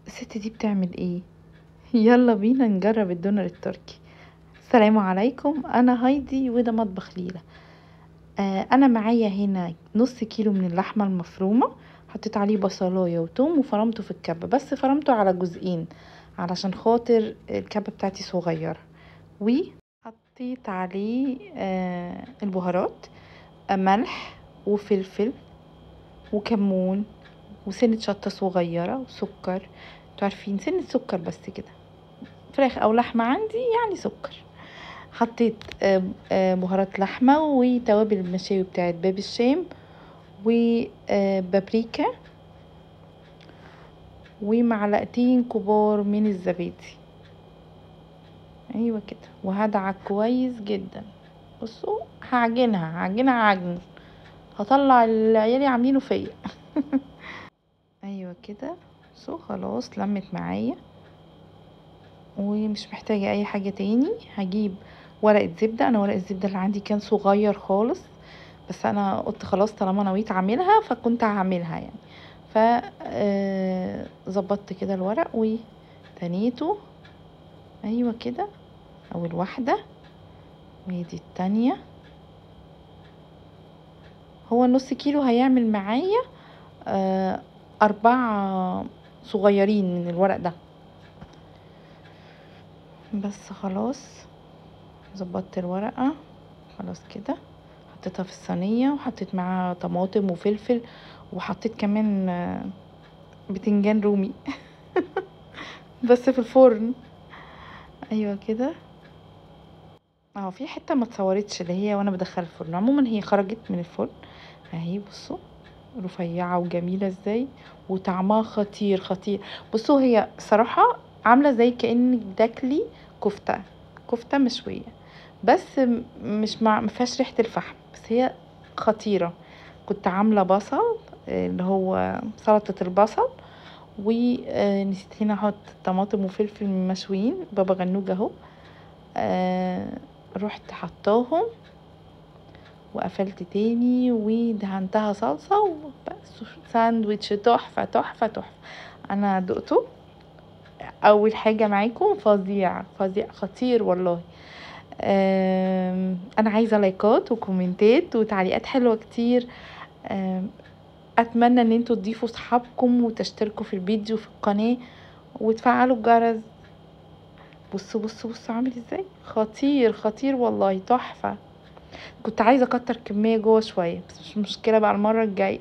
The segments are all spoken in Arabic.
الست دي بتعمل ايه؟ يلا بينا نجرب الدونر التركي. السلام عليكم، انا هايدي وده مطبخ ليلى. انا معايا هنا نص كيلو من اللحمه المفرومه، حطيت عليه بصلايه وتوم وفرمته في الكبه، بس فرمته على جزئين علشان خاطر الكبه بتاعتي صغيره. وحطيت عليه البهارات، ملح وفلفل وكمون وسنة شطة صغيرة وسكر. انتوا عارفين سنة سكر بس كده، فراخ او لحمة عندي يعني سكر. حطيت بهارات لحمة وتوابل المشاوي بتاعت باب الشام وبابريكا ومعلقتين كبار من الزبادي. ايوه كده، وهدعك كويس جدا. بصوا هعجنها عجن، هطلع العيالي عاملينه فيا. ايوه كده. خلاص لمت معايا ومش محتاجة اي حاجة تاني. هجيب ورقة زبدة، انا ورق الزبدة اللي عندي كان صغير خالص، بس انا قلت خلاص طالما نويت اعملها فكنت هعملها يعني. ف ظبطت كده الورق وتنيته. ايوه كده، اول واحدة ودي التانية. هو النص كيلو هيعمل معايا 4 صغيرين من الورق ده. بس خلاص ظبطت الورقة خلاص كده، حطيتها في الصينية وحطيت معاها طماطم وفلفل، وحطيت كمان بتنجان رومي بس في الفرن. ايوه كده. في حته ما اتصورتش اللي هي وانا بدخل الفرن، عموما هي خرجت من الفرن اهي. بصوا رفيعه وجميله ازاي، وطعمها خطير خطير. بصوا هي صراحه عامله زي كانك بتاكلي كفته مشويه، بس مش ما فيهاش ريحه الفحم، بس هي خطيره. كنت عامله بصل اللي هو سلطه البصل، ونسيت هنا احط طماطم وفلفل مشويين بابا غنوج اهو. رحت حطاهم وقفلت تاني ودهنتها صلصة وبس. ساندويتش تحفة تحفة تحفة. انا دقته اول حاجة معاكم، فظيع فظيع خطير والله. انا عايزة لايكات وكومنتات وتعليقات حلوة كتير. اتمنى ان انتوا تضيفوا صحابكم وتشتركوا في الفيديو في القناة وتفعلوا الجرس. بصوا بصوا بصوا عامل ازاي، خطير خطير والله تحفة. كنت عايزة اكتر كمية جوه شوية، بس مش مشكلة بقى المرة الجاية.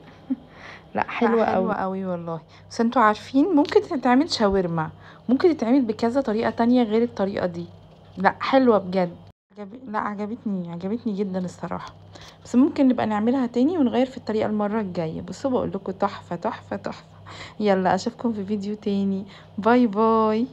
لا حلوة قوي والله. بس انتوا عارفين ممكن تتعمل شاورما، ممكن تتعمل بكذا طريقة تانية غير الطريقة دي. لا حلوة بجد. لا عجبتني جدا الصراحة. بس ممكن نبقى نعملها تاني ونغير في الطريقة المرة الجاية. بصوا بقول لكم تحفة تحفة تحفة. يلا اشوفكم في فيديو تاني. باي باي.